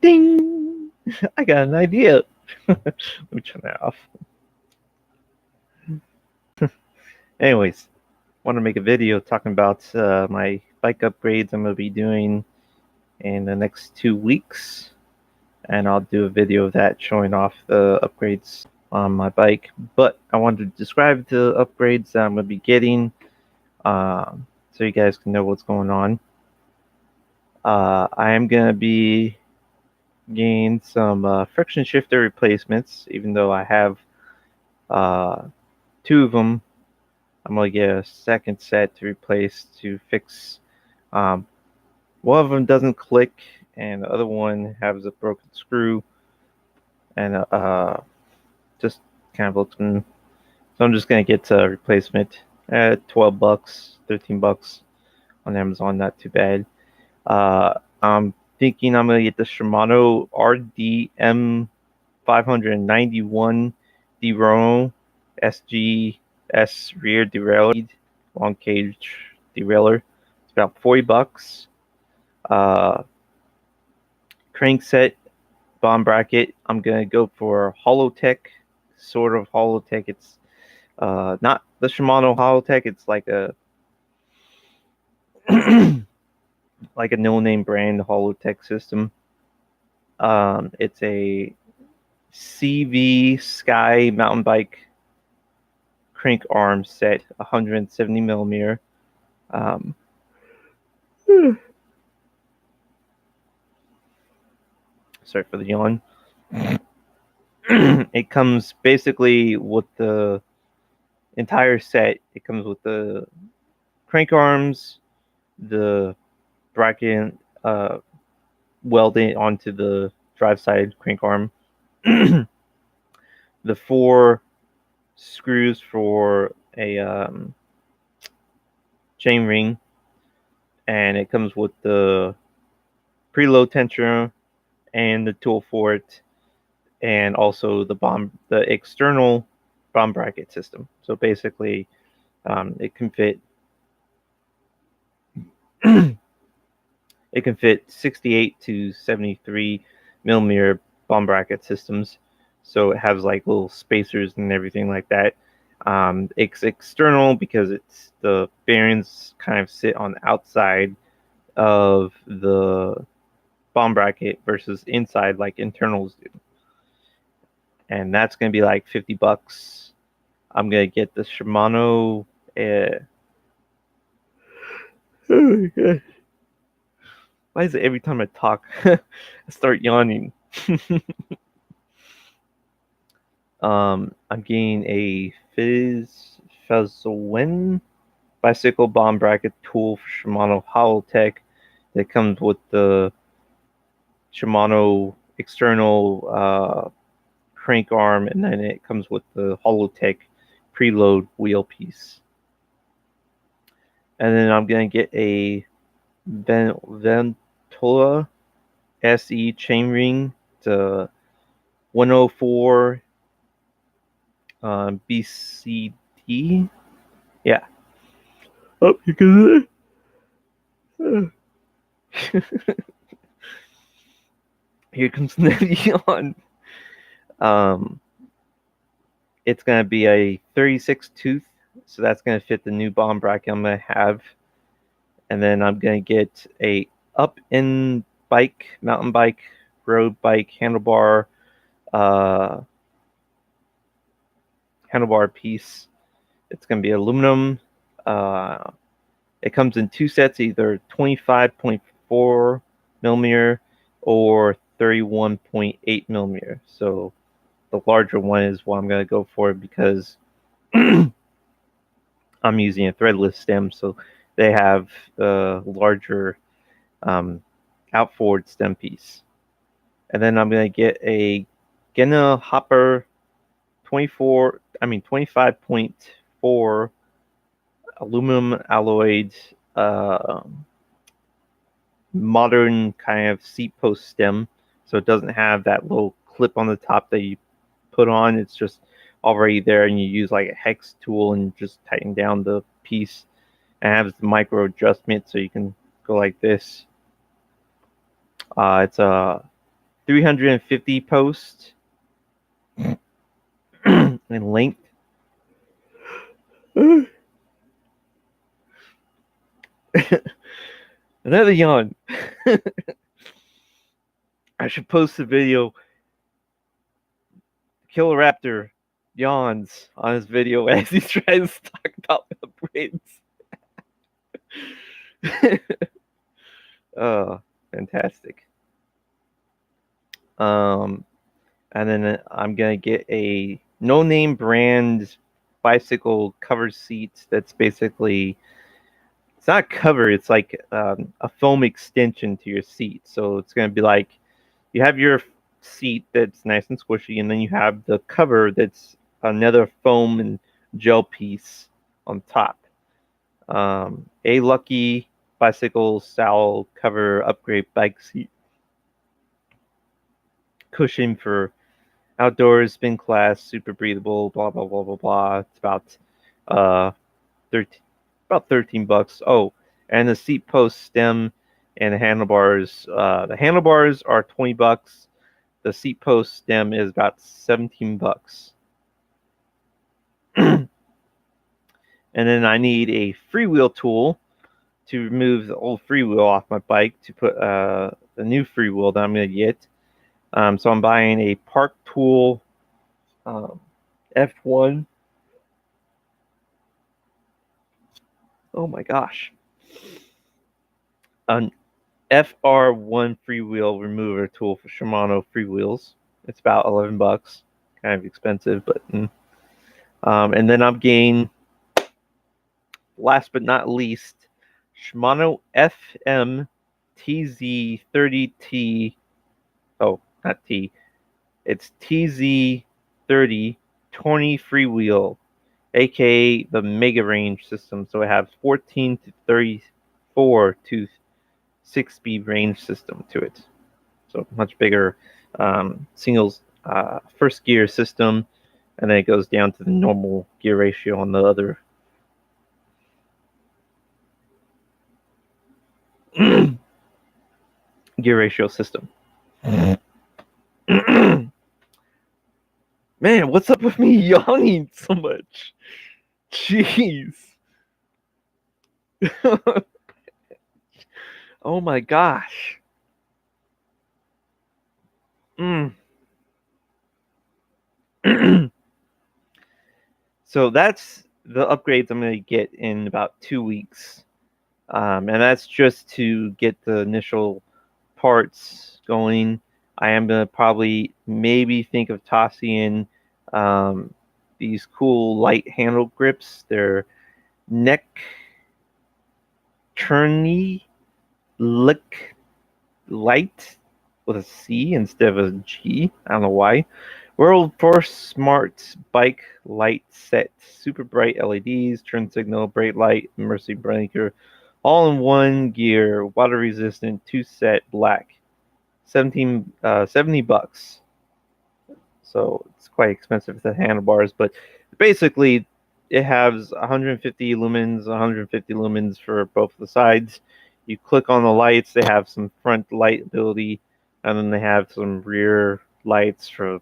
Ding! I got an idea. Let me turn that off. Anyways, want to make a video talking about my bike upgrades I'm going to be doing in the next 2 weeks. And I'll do a video of that showing off the upgrades on my bike. But I wanted to describe the upgrades that I'm going to be getting so you guys can know what's going on. I am going to be getting some friction shifter replacements, even though I have two of them. I'm going to get a second set to replace to fix. One of them doesn't click, and the other one has a broken screw, and just kind of looks. So I'm just gonna get a replacement at $12, $13 on Amazon. Not too bad. I'm thinking I'm gonna get the Shimano RDM 591 DeRono SGS rear derailleur, long cage derailleur. It's about $40. Crankset bomb bracket. I'm gonna go for Holotech, sort of Holotech. It's not the Shimano Holotech. It's like a like a no-name brand Holotech system. It's a CV Sky mountain bike crank arm set, 170 millimeter. Sorry for the yawn. It comes basically with the entire set. It comes with the crank arms, the bracket welded onto the drive side crank arm, the 4 screws for a chain ring, and it comes with the preload tensioner and the tool for it, and also the external bomb bracket system. So basically, it can fit 68 to 73 millimeter bomb bracket systems. So it has like little spacers and everything like that. It's external because it's the bearings kind of sit on the outside of the bomb bracket versus inside like internals do. And that's going to be like $50. I'm going to get the Shimano. Why is it every time I talk, I start yawning? I'm getting a Fazzowen bicycle bomb bracket tool for Shimano Holotech that comes with the Shimano external crank arm, and then it comes with the Holotech preload wheel piece. And then I'm going to get a Ventola SE chainring to 104 BCD. Yeah. Oh, you can. Here comes the yawn. It's going to be a 36 tooth, so that's going to fit the new bomb bracket I'm going to have. And then I'm going to get a up-in bike, mountain bike, road bike handlebar piece. It's going to be aluminum. It comes in 2 sets, either 25.4 millimeter or 31.8 millimeter. So the larger one is what I'm going to go for because I'm using a threadless stem, so they have a larger outboard stem piece. And then I'm going to get a Gena Hopper 25.4 aluminum alloyed modern kind of seat post stem. So it doesn't have that little clip on the top that you put on. It's just already there, and you use like a hex tool and just tighten down the piece. And it has the micro adjustment, so you can go like this. It's a 350 post in length. Another yawn. I should post a video. Killer Raptor yawns on his video as he tries to talk about upgrades. Oh, fantastic. And then I'm gonna get a no-name brand bicycle cover seat that's basically, it's not cover, it's like a foam extension to your seat. So it's gonna be like you have your seat that's nice and squishy, and then you have the cover that's another foam and gel piece on top. A Lucky bicycle style cover upgrade bike seat cushion for outdoors, spin class, super breathable, blah blah blah blah blah. It's uh 13 $13. Oh, and the seat post stem and the handlebars. The handlebars are $20. The seat post stem is about $17. And then I need a freewheel tool to remove the old freewheel off my bike to put the new freewheel that I'm going to get. So I'm buying a Park Tool F1. Oh my gosh. An FR1 freewheel remover tool for Shimano freewheels. It's about $11. Kind of expensive, but and then I'm getting, last but not least, Shimano FM TZ30T. Oh, not T. It's TZ30 20 freewheel, aka the Mega Range system. So it has 14 to 34 to 6-speed range system to it. So much bigger singles first gear system, and then it goes down to the normal gear ratio on the other. Gear ratio system. Man, what's up with me yawning so much? Jeez. Oh my gosh. So that's the upgrades I'm going to get in about 2 weeks. And that's just to get the initial parts going. I am going to probably maybe think of tossing in these cool light handle grips. They're neck turny lick light with a C instead of a G. I don't know why. World first smart bike light set. Super bright LEDs, turn signal, brake light, emergency blinker, all in one gear, water resistant, 2-set, black. $70. So it's quite expensive with the handlebars, but basically it has 150 lumens for both the sides. You click on the lights, they have some front light ability, and then they have some rear lights for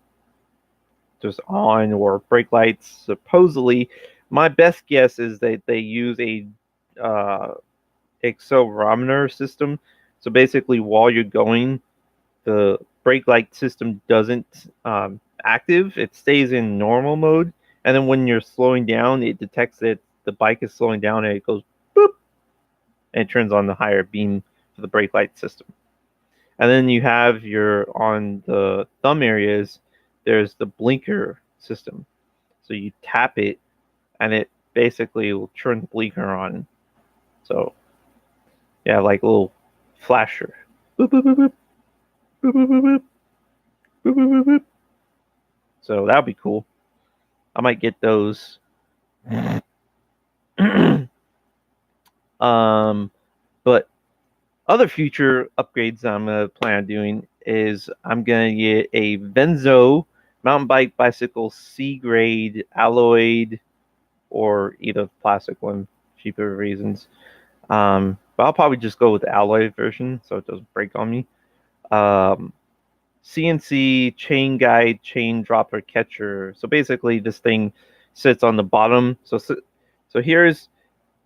just on or brake lights. Supposedly, my best guess is that they use a accelerometer system. So basically, while you're going, the brake light system doesn't active. It stays in normal mode, and then when you're slowing down, it detects that the bike is slowing down, and it goes boop, and it turns on the higher beam for the brake light system. And then you have on the thumb areas, there's the blinker system. So you tap it, and it basically will turn the blinker on. So yeah, like a little flasher. Boop, boop, boop, boop. Boop, boop, boop, boop. Boop, boop, boop, boop. So that'll be cool. I might get those. But other future upgrades I'm gonna plan on doing is I'm gonna get a Venzo mountain bike bicycle C grade alloyed, or either plastic one, cheaper reasons. But I'll probably just go with the alloy version so it doesn't break on me. CNC chain guide, chain dropper catcher. So basically, this thing sits on the bottom. So here's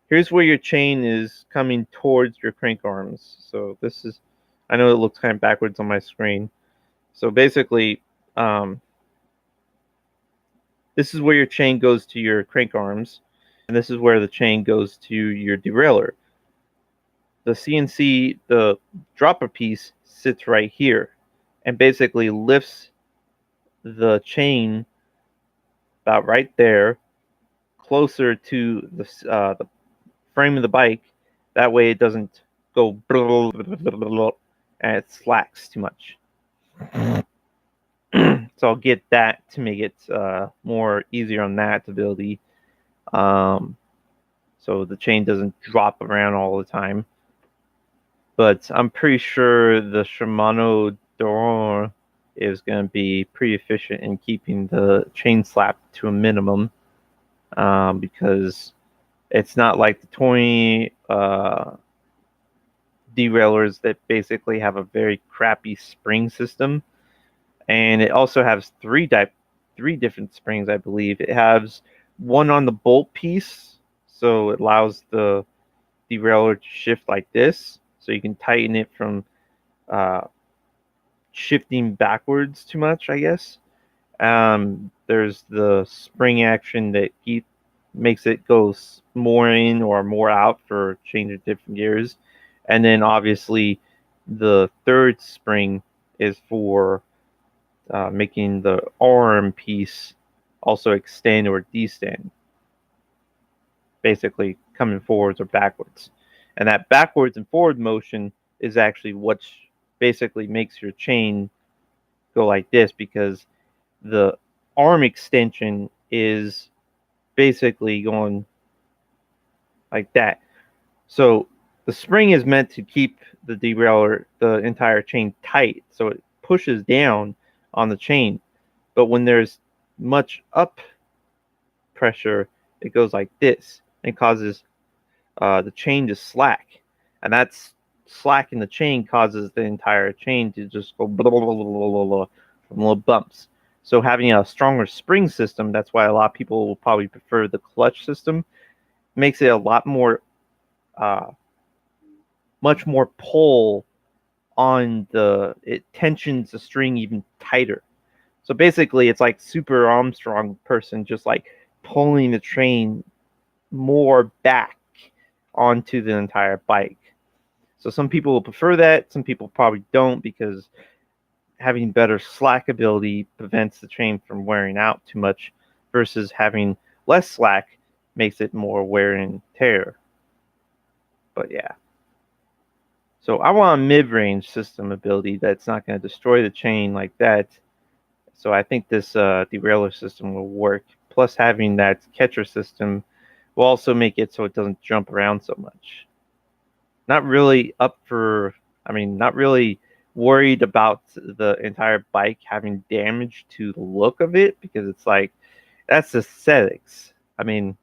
where your chain is coming towards your crank arms. So this is, I know it looks kind of backwards on my screen. So basically, this is where your chain goes to your crank arms, and this is where the chain goes to your derailleur. The CNC, the dropper piece, sits right here and basically lifts the chain about right there, closer to the frame of the bike. That way it doesn't go and it slacks too much. So I'll get that to make it more easier on that ability. So the chain doesn't drop around all the time. But I'm pretty sure the Shimano Doron is going to be pretty efficient in keeping the chain slap to a minimum, because it's not like the Toy derailleurs that basically have a very crappy spring system. And it also has three different springs, I believe. It has one on the bolt piece, so it allows the derailleur to shift like this, so you can tighten it from shifting backwards too much, I guess. There's the spring action that makes it go more in or more out for changing different gears. And then obviously the third spring is for making the arm piece also extend or descend, basically coming forwards or backwards. And that backwards and forward motion is actually what basically makes your chain go like this, because the arm extension is basically going like that. So the spring is meant to keep the derailleur, the entire chain, tight, so it pushes down on the chain. But when there's much up pressure, it goes like this and causes the chain to slack. And that's slack in the chain causes the entire chain to just go blah, blah, blah, blah, blah, from little bumps. So having a stronger spring system, that's why a lot of people will probably prefer the clutch system, makes it a lot more, much more pull on it tensions the string even tighter. So basically, it's like Super Armstrong person just like pulling the train more back onto the entire bike. So some people will prefer that. Some people probably don't, because having better slack ability prevents the chain from wearing out too much, versus having less slack makes it more wear and tear. But yeah. So I want a mid-range system ability that's not going to destroy the chain like that. So I think this derailleur system will work. Plus having that catcher system will also make it so it doesn't jump around so much. Not really not really worried about the entire bike having damage to the look of it, because it's like, that's aesthetics. I mean,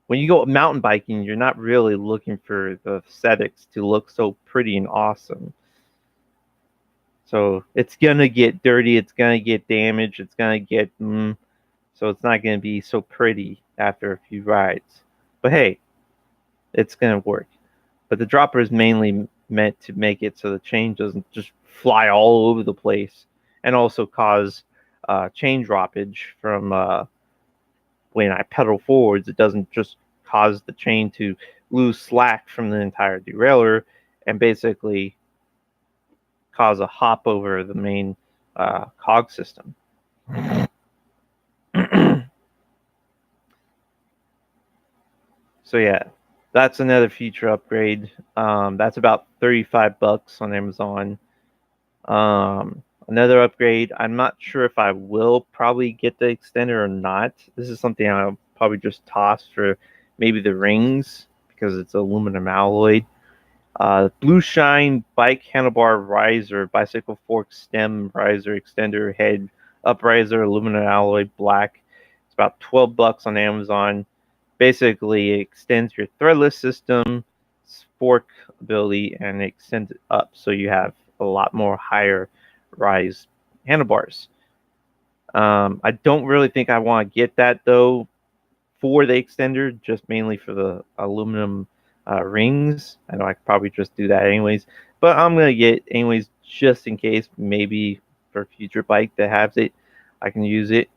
when you go mountain biking, you're not really looking for the aesthetics to look so pretty and awesome. So it's gonna get dirty, it's gonna get damaged, it's gonna get so it's not gonna be so pretty after a few rides. But hey, it's gonna work. But the dropper is mainly meant to make it so the chain doesn't just fly all over the place, and also cause chain droppage from when I pedal forwards. It doesn't just cause the chain to lose slack from the entire derailleur and basically cause a hop over the main cog system. So yeah, that's another feature upgrade. That's about $35 on Amazon. Another upgrade, I'm not sure if I will probably get the extender or not. This is something I'll probably just toss for maybe the rings, because it's aluminum alloy. Blue Shine bike handlebar riser, bicycle fork stem riser, extender head upriser, aluminum alloy, black. It's about $12 on Amazon. Basically, it extends your threadless system, fork ability, and it extends it up, so you have a lot more higher rise handlebars. I don't really think I want to get that though for the extender, just mainly for the aluminum rings. I know I could probably just do that anyways, but I'm gonna get anyways just in case. Maybe for a future bike that has it, I can use it.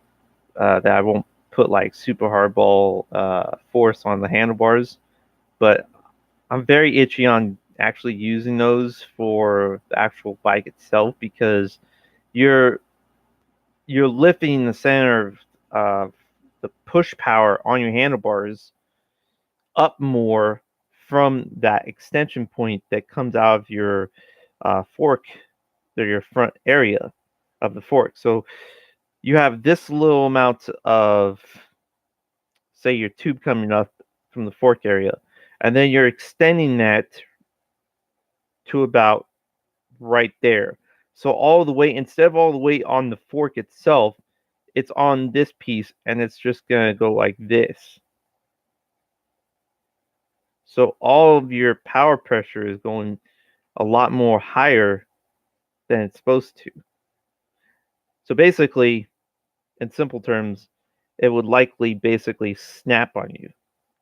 That I won't put like super hardball force on the handlebars, but I'm very itchy on actually using those for the actual bike itself because you're you're lifting the center of the push power on your handlebars up more from that extension point that comes out of your fork or your front area of the fork. So you have this little amount of, say, your tube coming up from the fork area, and then you're extending that to about right there. So all the weight, instead of all the weight on the fork itself, it's on this piece and it's just going to go like this. So all of your power pressure is going a lot more higher than it's supposed to. So basically, in simple terms, it would likely basically snap on you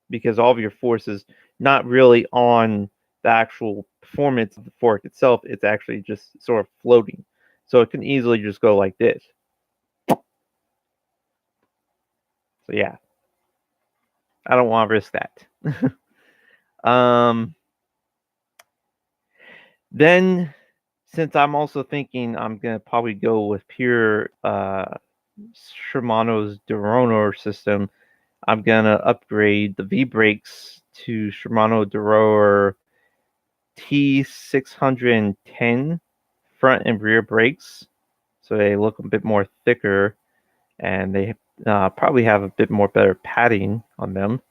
because all of your force is not really on the actual performance of the fork itself. It's actually just sort of floating. So it can easily just go like this. So yeah, I don't want to risk that. um, then, since I'm also thinking I'm gonna probably go with pure Shimano's Duroner system, I'm gonna upgrade the V brakes to Shimano Duroner T610 front and rear brakes, so they look a bit more thicker, and they probably have a bit more better padding on them,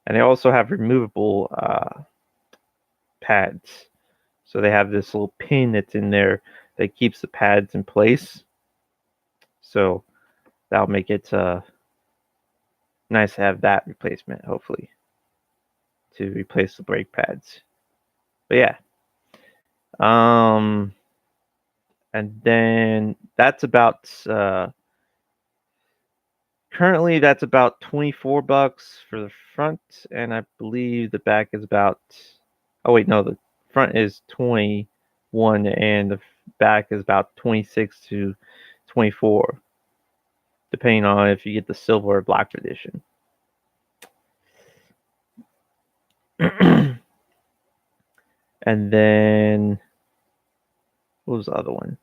and they also have removable pads. So they have this little pin that's in there that keeps the pads in place. So that'll make it nice to have that replacement, hopefully, to replace the brake pads. But yeah. Um, and then that's about currently that's about $24 for the front, and I believe the back is about, oh wait, no, the front is 21 and the back is about 26 to 24, depending on if you get the silver or black edition. And then what was the other one?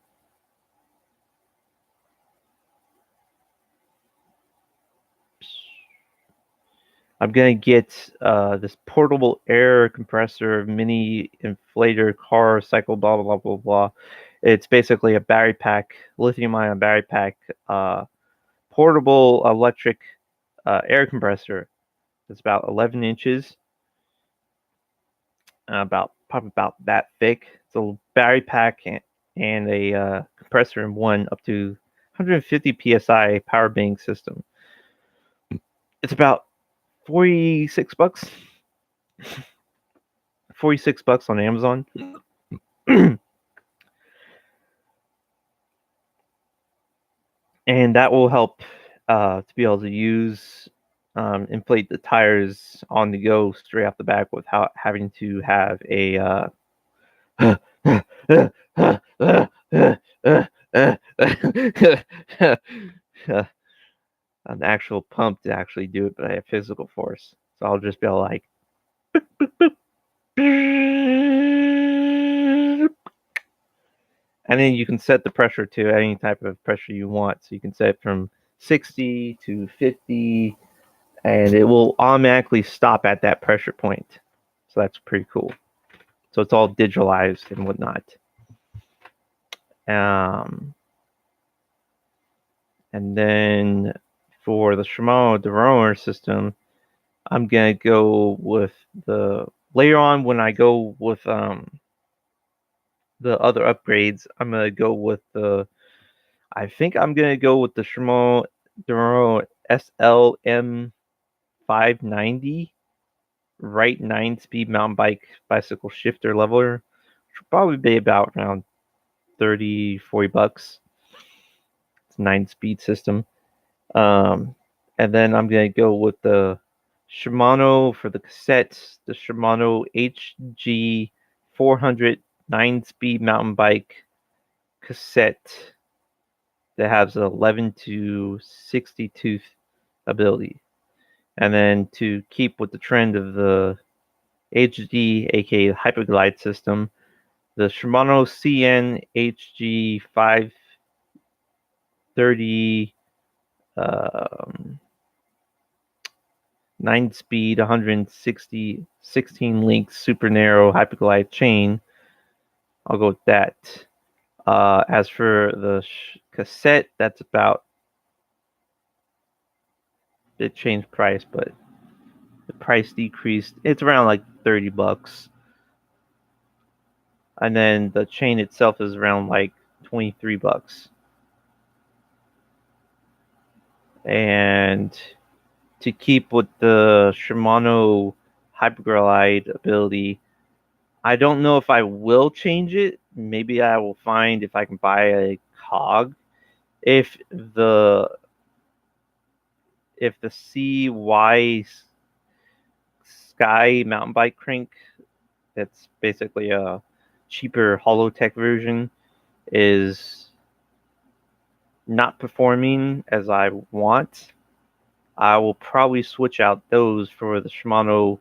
I'm gonna get this portable air compressor mini inflator car cycle, blah blah blah blah blah. It's basically a battery pack, lithium-ion battery pack, portable electric air compressor. It's about 11 inches, probably about that thick. It's a battery pack and a compressor in one, up to 150 psi power bank system. It's about $46. $46 on Amazon. And that will help to be able to use inflate the tires on the go straight off the back without having to have a an actual pump to actually do it, but I have physical force. So I'll just be able to like and then you can set the pressure to any type of pressure you want. So you can set it from 60 to 50, and it will automatically stop at that pressure point. So that's pretty cool. So it's all digitalized and whatnot. And then for the Shimano Duroner system, I'm gonna go with the later on when I go with the other upgrades. I'm gonna go with the. I think I'm gonna go with the Shimano Duroner SLM 590 right 9-speed mountain bike bicycle shifter leveler, which will probably be about around $30-40. It's a 9-speed system. And then I'm gonna go with the Shimano for the cassette, the Shimano HG 400 9-speed mountain bike cassette that has an 11 to 60 tooth ability. And then to keep with the trend of the HD, aka Hyperglide system, the Shimano CN HG 530 9-speed, 160, 16 link super narrow Hyperglide chain. I'll go with that. As for the cassette, that's about, it changed price, but the price decreased. It's around like $30. And then the chain itself is around like $23. And to keep with the Shimano Hyperglide ability, I don't know if I will change it. Maybe I will find if I can buy a cog. If the CY Sky mountain bike crank, that's basically a cheaper Holotech version, is not performing as I want, I will probably switch out those for the Shimano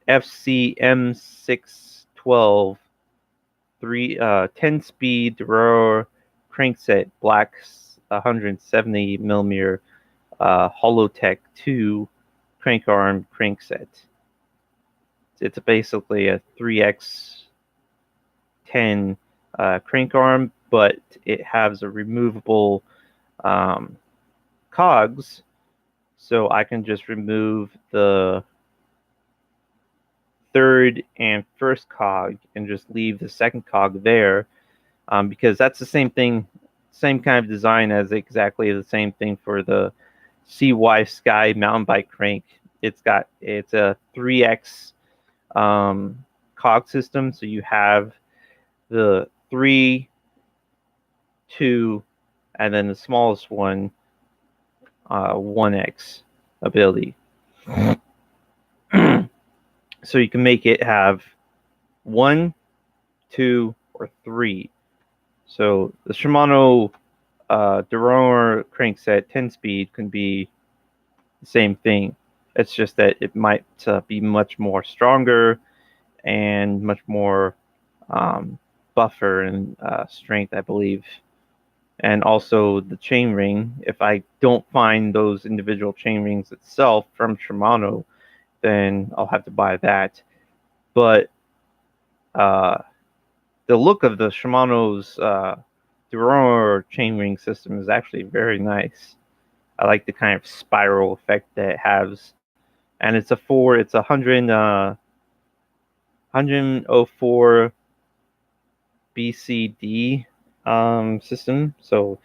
FCM612 10-speed Duraro crankset, black 170 millimeter Holotech 2 crank arm crankset. It's basically a 3x10 crank arm, but it has a removable cogs, so I can just remove the third and first cog and just leave the second cog there, because that's the same thing, same kind of design as exactly the same thing for the CY Sky mountain bike crank. It's a 3x cog system, so you have the 3, 2, and then the smallest one, 1x ability. So you can make it have 1, 2, or 3. So the Shimano Duraro crankset 10-speed can be the same thing. It's just that it might be much more stronger and much more buffer and strength, I believe. And also the chain ring. If I don't find those individual chain rings itself from Shimano, then I'll have to buy that. But the look of the Shimano's Duraro chainring system is actually very nice. I like the kind of spiral effect that it has, and it's a 104 BCD system. So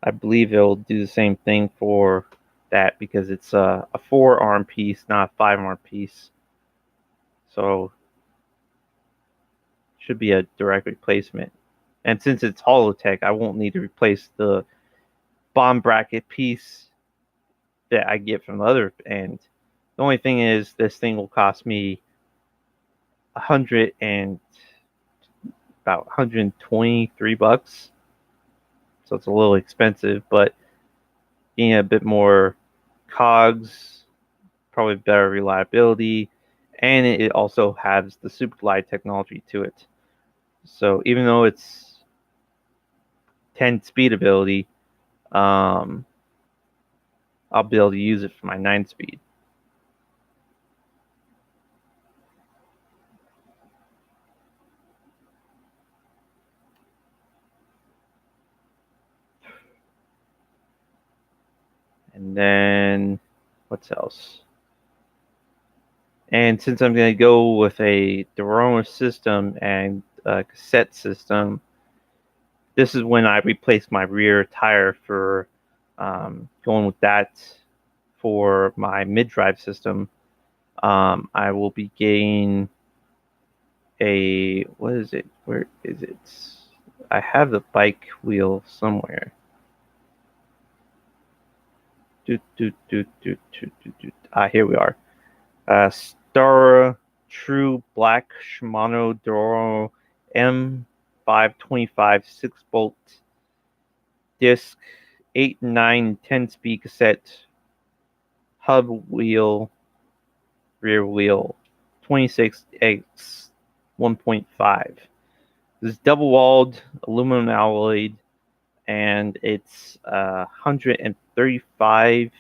I believe it'll do the same thing for that, because it's a 4-arm piece, not a 5-arm piece. So should be a direct replacement. And since it's Holotech, I won't need to replace the bomb bracket piece that I get from the other end. The only thing is, this thing will cost me about $123. So it's a little expensive, but being a bit more cogs, probably better reliability, and it also has the Superglide technology to it. So even though it's 10 speed ability, I'll be able to use it for my 9-speed. And then what's else? And since I'm going to go with a Duraro system and a cassette system, this is when I replace my rear tire for going with that for my mid-drive system. I will be getting a, what is it? Where is it? I have the bike wheel somewhere. Here we are. Star True Black Shimano Doro M525 6-bolt disc, 8, 9, 10 speed cassette, hub wheel, rear wheel, 26x 1.5. This is double walled, aluminum alloyed, and it's 135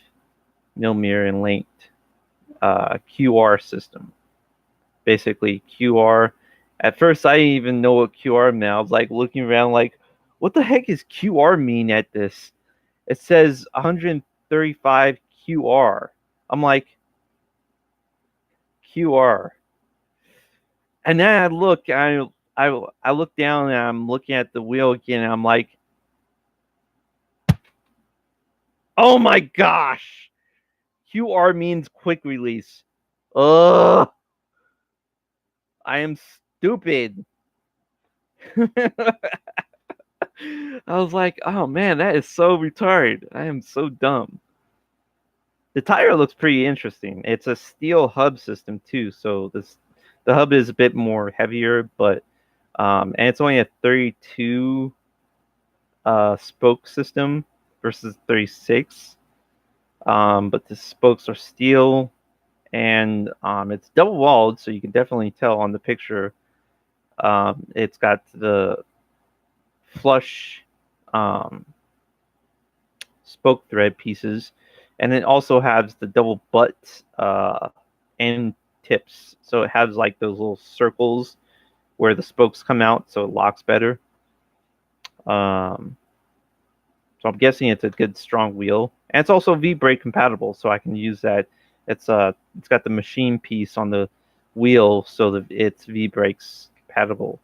millimeter in length. QR system. Basically, QR. At first, I didn't even know what QR meant. I was like looking around, like, what the heck is QR mean at this? It says 135 QR. I'm like, QR. And then I look, I look down and I'm looking at the wheel again, and I'm like, oh my gosh, QR means quick release. Ugh, I am stupid. I was like, oh man, that is so retarded. I am so dumb. The tire looks pretty interesting. It's a steel hub system too, so the hub is a bit more heavier, but and it's only a 32 spoke system versus 36. But the spokes are steel, and it's double walled, so you can definitely tell on the picture. It's got the flush spoke thread pieces, and it also has the double butt end tips. So it has like those little circles where the spokes come out, so it locks better. So I'm guessing it's a good strong wheel, and it's also V-brake compatible, so I can use that. It's got the machine piece on the wheel, so that it's V-brakes compatible.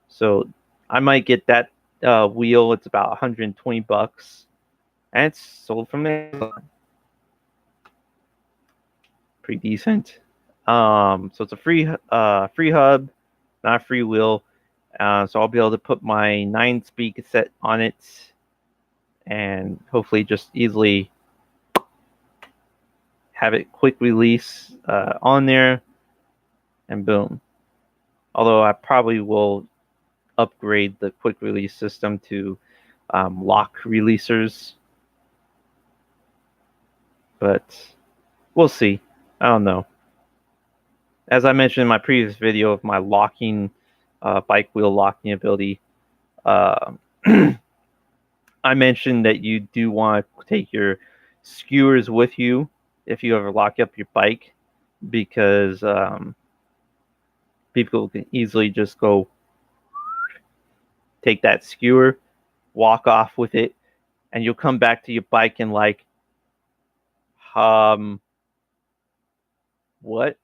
So I might get that wheel. It's about 120 bucks, and it's sold from Amazon. Pretty decent. So it's a free hub, not a free wheel. So I'll be able to put my 9-speed cassette on it, and hopefully just easily have it quick release on there, and boom. Although I probably will upgrade the quick release system to lock releasers, but we'll see. I don't know. As I mentioned in my previous video of my locking bike wheel locking ability, I mentioned that you do want to take your skewers with you if you ever lock up your bike, because people can easily just go take that skewer, walk off with it, and you'll come back to your bike and like, what?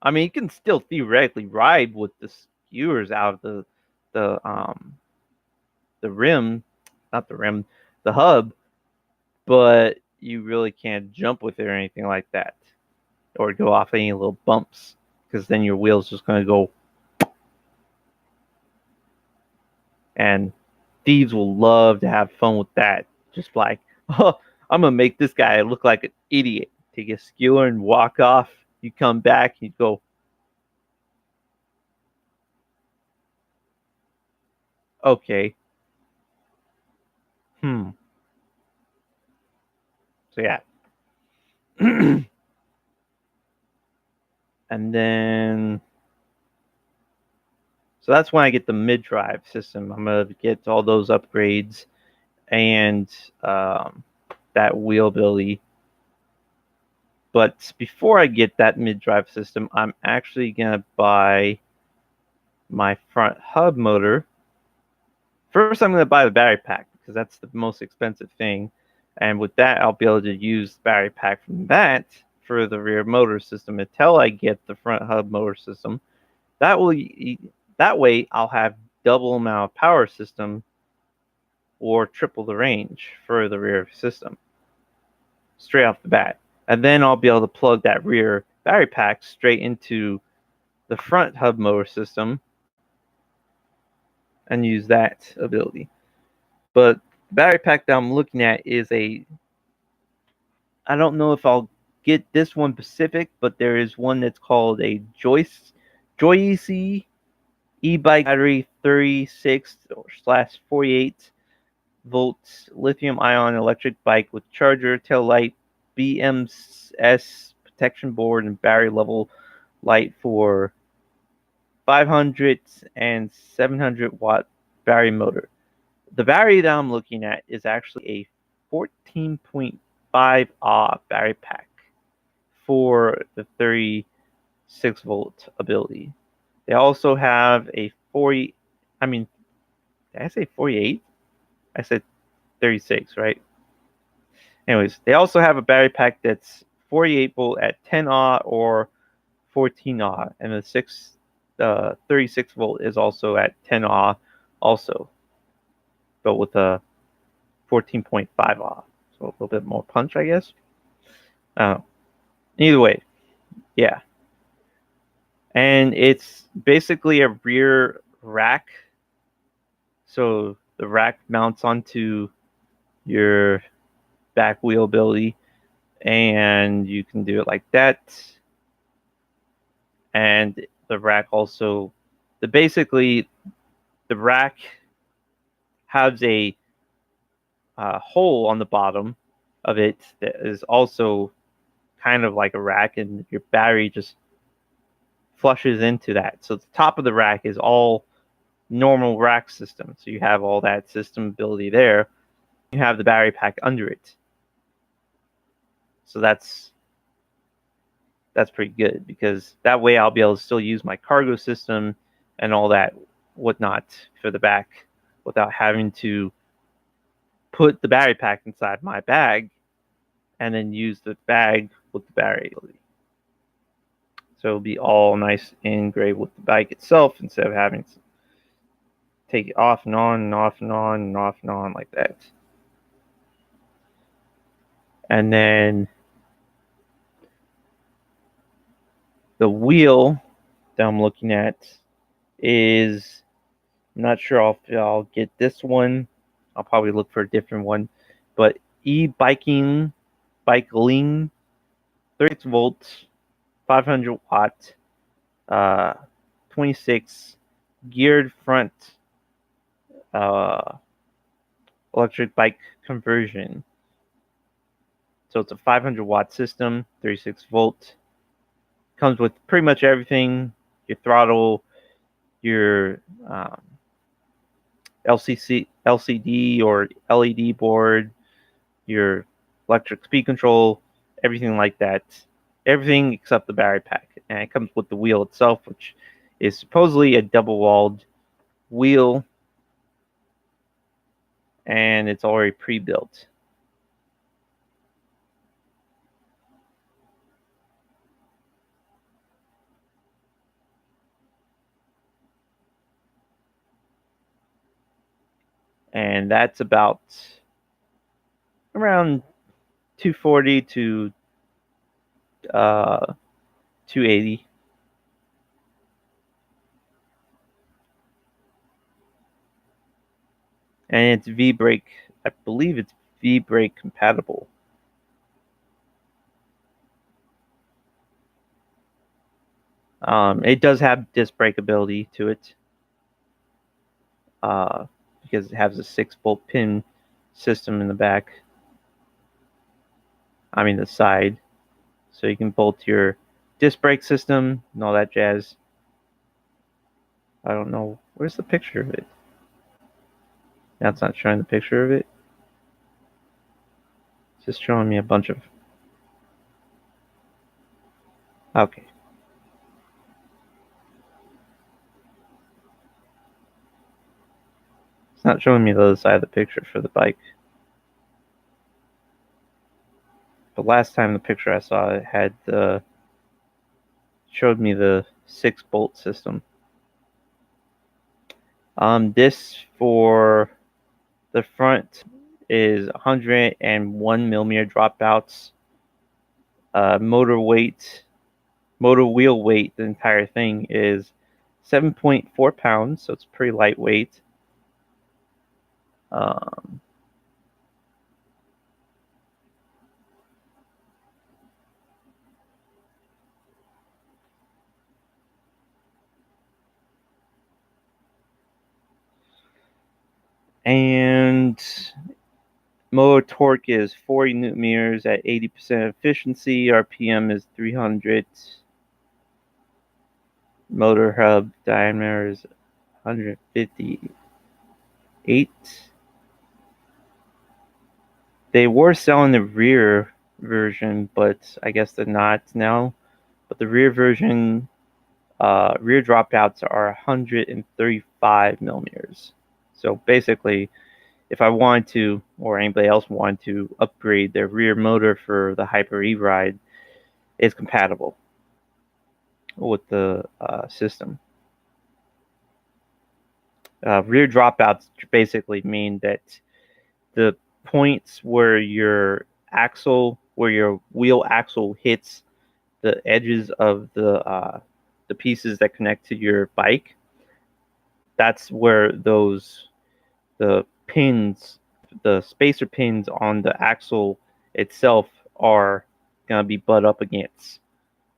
I mean, you can still theoretically ride with the skewers out of the rim, not the rim, the hub, but you really can't jump with it or anything like that, or go off any little bumps, because then your wheel's just going to go. And thieves will love to have fun with that. Just like, oh, I'm going to make this guy look like an idiot. Take a skewer and walk off. You come back, you go, okay. So yeah. And then, so that's when I get the mid-drive system. I'm going to get all those upgrades and that wheel ability. But before I get that mid-drive system, I'm actually going to buy my front hub motor. First, I'm going to buy the battery pack, because that's the most expensive thing. And with that, I'll be able to use the battery pack from that for the rear motor system until I get the front hub motor system. That way I'll have double amount of power system or triple the range for the rear system straight off the bat. And then I'll be able to plug that rear battery pack straight into the front hub motor system, and use that ability. But the battery pack that I'm looking at is I don't know if I'll get this one specific, but there is one that's called a Joyce e-bike battery 36/48 volts lithium ion electric bike with charger, tail light, BMS protection board, and battery level light for 500 and 700-watt battery motor. The battery that I'm looking at is actually a 14.5 battery pack for the 36-volt ability. They also have a 40, I mean, did I say 48? I said 36, right? Anyways, they also have a battery pack that's 48 volt at 10 or 14 and the 36 volt is also at 10 also, but with a 14.5 so a little bit more punch, I guess. Either way, yeah, and it's basically a rear rack, so the rack mounts onto your back wheel ability, and you can do it like that. And the rack also, the rack has a hole on the bottom of it that is also kind of like a rack, and your battery just flushes into that. So the top of the rack is all normal rack system. So you have all that system ability there. You have the battery pack under it. So that's pretty good, because that way I'll be able to still use my cargo system and all that whatnot for the back without having to put the battery pack inside my bag and then use the bag with the battery. So it'll be all nice and engraved with the bike itself instead of having to take it off and on and off and on and off and on like that. And then the wheel that I'm looking at is, I'm not sure if I'll get this one. I'll probably look for a different one. But e-biking, 36 volts, 500 watt, 26 geared front electric bike conversion. So it's a 500 watt system, 36 volt. Comes with pretty much everything: your throttle, your LCD or LED board, your electric speed control, everything like that. Everything except the battery pack. And it comes with the wheel itself, which is supposedly a double-walled wheel, and it's already pre-built. And that's about around 240 to 280. And it's V-brake. I believe it's V-brake compatible. It does have disc brake ability to it, because it has a 6-bolt pin system in the back. I mean the side, so you can bolt your disc brake system and all that jazz. I don't know, where's the picture of it? That's not showing the picture of it. It's just showing me a bunch of. Okay. It's not showing me the other side of the picture for the bike. But last time the picture I saw, it had showed me the 6-bolt system. This for the front is 101 millimeter dropouts. Motor wheel weight, the entire thing is 7.4 pounds, so it's pretty lightweight. Um, and motor torque is 40 newton meters at 80% efficiency. RPM is 300. Motor hub diameter is 158. They were selling the rear version, but I guess they're not now. But the rear version, rear dropouts are 135 millimeters. So basically, if I wanted to, or anybody else wanted to, upgrade their rear motor for the Hyper E ride, it's compatible with the system. Rear dropouts basically mean that the points where your wheel axle hits the edges of the pieces that connect to your bike, that's where the pins, the spacer pins on the axle itself are gonna be butt up against.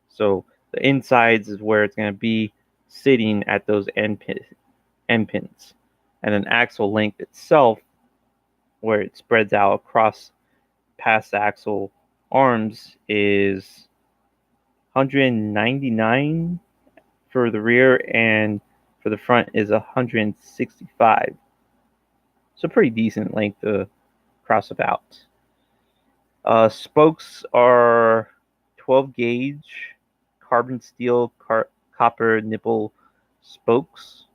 So the insides is where it's gonna be sitting at those end pins, and an axle length itself, where it spreads out across past the axle arms, is 199 for the rear, and for the front is 165. So pretty decent length to cross about. Spokes are 12 gauge carbon steel copper nipple spokes.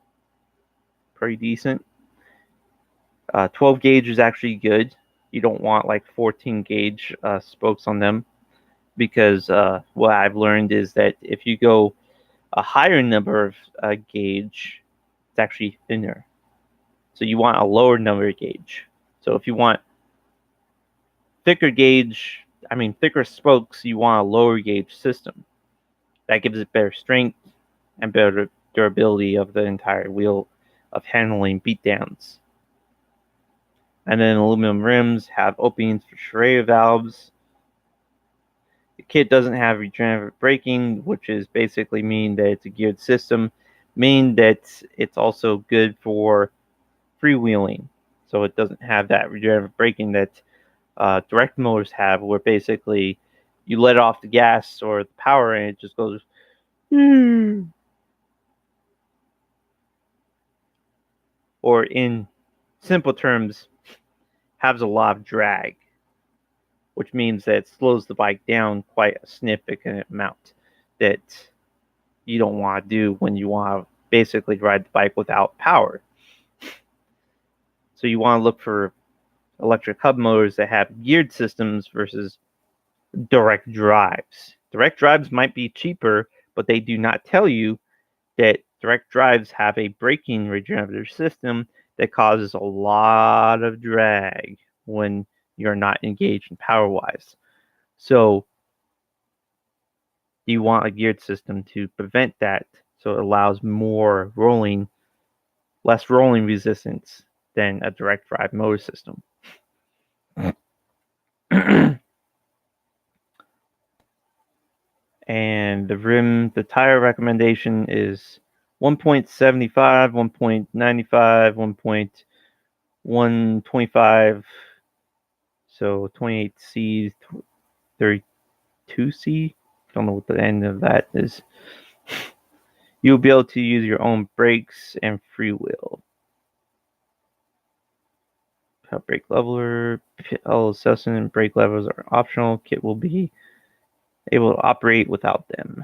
Pretty decent. 12 gauge is actually good. You don't want like 14 gauge spokes on them, because what I've learned is that if you go a higher number of gauge, it's actually thinner. So you want a lower number of gauge. So if you want thicker spokes, you want a lower gauge system. That gives it better strength and better durability of the entire wheel of handling beatdowns. And then aluminum rims have openings for Shiraya valves. The kit doesn't have regenerative braking, which is basically mean that it's a geared system, mean that it's also good for freewheeling. So it doesn't have that regenerative braking that direct motors have, where basically you let off the gas or the power and it just goes. Or in simple terms, has a lot of drag, which means that it slows the bike down quite a significant amount that you don't want to do when you want to basically ride the bike without power. So you want to look for electric hub motors that have geared systems versus direct drives. Direct drives might be cheaper, but they do not tell you that direct drives have a braking regenerative system that causes a lot of drag when you're not engaged in power wise. So you want a geared system to prevent that, so it allows less rolling resistance than a direct drive motor system. And the tire recommendation is 1.75, 1.95, 1.125, so 28C, 32C. Don't know what the end of that is. You'll be able to use your own brakes and freewheel. Brake leveler, all assessment and brake levers are optional. Kit will be able to operate without them.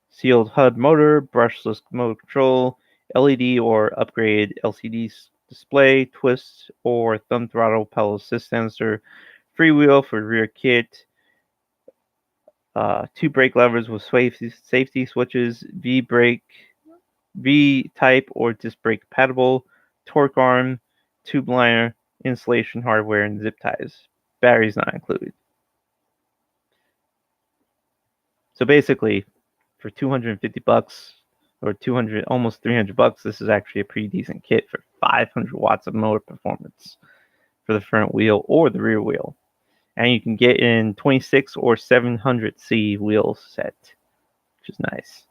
Sealed HUD motor, brushless motor control, LED or upgrade LCD display, twist or thumb throttle pedal assist sensor, freewheel for rear kit, 2 brake levers with safety switches, V type or disc brake compatible, torque arm, tube liner, insulation hardware, and zip ties. Batteries not included. So basically, for $250 or 200, almost $300, this is actually a pretty decent kit for 500 watts of motor performance for the front wheel or the rear wheel. And you can get in 26 or 700C wheel set, which is nice.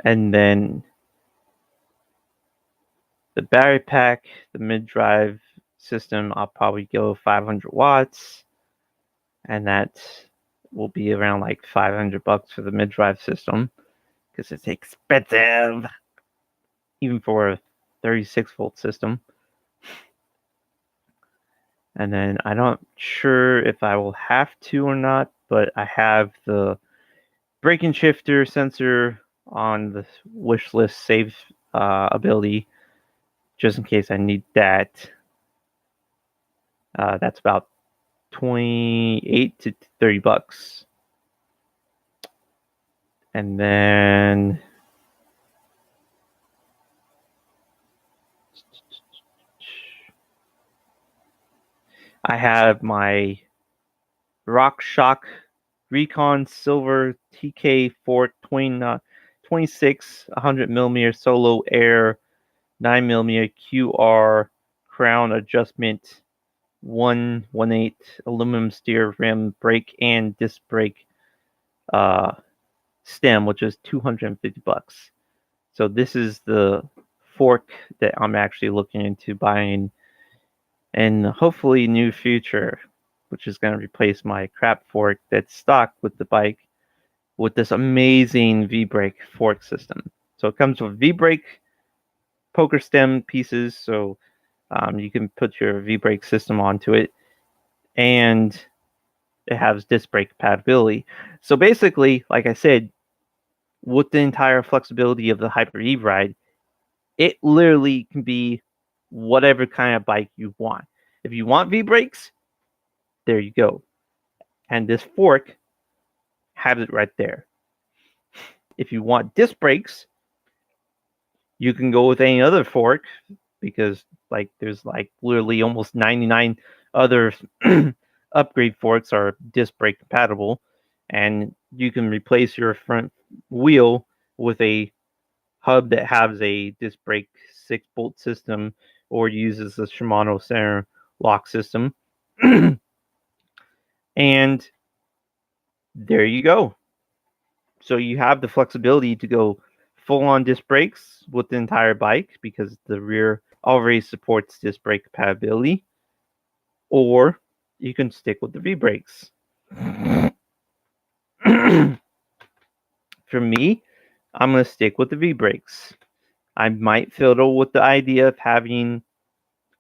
And then the battery pack, the mid-drive system, I'll probably go 500 watts, and that will be around like $500 for the mid-drive system because it's expensive, even for a 36-volt system. And then I'm not sure if I will have to or not, but I have the brake and shifter sensor on the wish list save ability, just in case I need that. That's about 28 to $30. And then I have my RockShox Recon Silver TK 426 100mm Solo Air 9mm QR crown adjustment 1/18 aluminum steer rim brake and disc brake stem, which is $250. So this is the fork that I'm actually looking into buying in hopefully near future, which is going to replace my crap fork that's stock with the bike with this amazing V-brake fork system. So it comes with V-brake poker stem pieces, so you can put your V-brake system onto it, and it has disc brake compatibility. So basically, like I said, with the entire flexibility of the Hyper Eve ride, it literally can be whatever kind of bike you want. If you want V-brakes, there you go. And this fork has it right there. If you want disc brakes, you can go with any other fork because there's literally almost 99 other upgrade forks are disc brake compatible, and you can replace your front wheel with a hub that has a disc brake 6-bolt system or uses the Shimano center lock system. And there you go. So you have the flexibility to go full on disc brakes with the entire bike because the rear already supports disc brake compatibility, or you can stick with the V brakes. For me, I'm going to stick with the V brakes. I might fiddle with the idea of having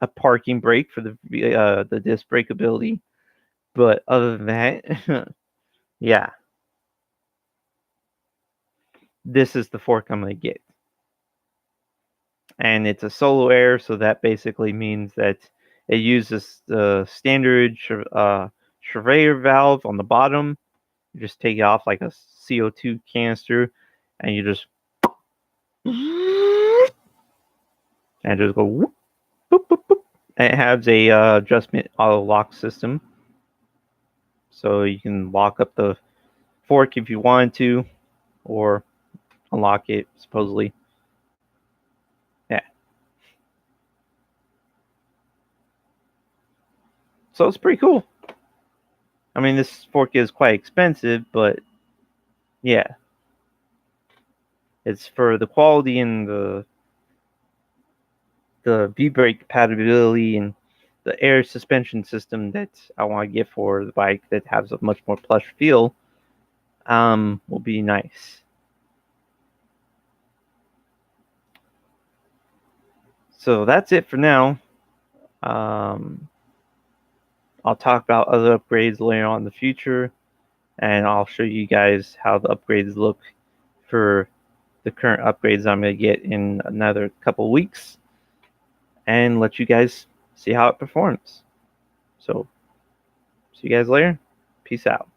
a parking brake for the disc brake ability, but other than that, yeah, this is the fork I'm going to get. And it's a Solo Air, so that basically means that it uses the standard Chevrolet valve on the bottom. You just take it off like a CO2 canister, and you just and just go whoop, boop, boop, boop. And it has a adjustment auto lock system, so you can lock up the fork if you wanted to, or unlock it supposedly. Yeah. So it's pretty cool. I mean, this fork is quite expensive, but yeah, it's for the quality and the V-brake compatibility and the air suspension system that I want to get for the bike that has a much more plush feel. Will be nice. So that's it for now. I'll talk about other upgrades later on in the future, and I'll show you guys how the upgrades look for the current upgrades I'm going to get in another couple weeks, and let you guys see how it performs. So, see you guys later. Peace out.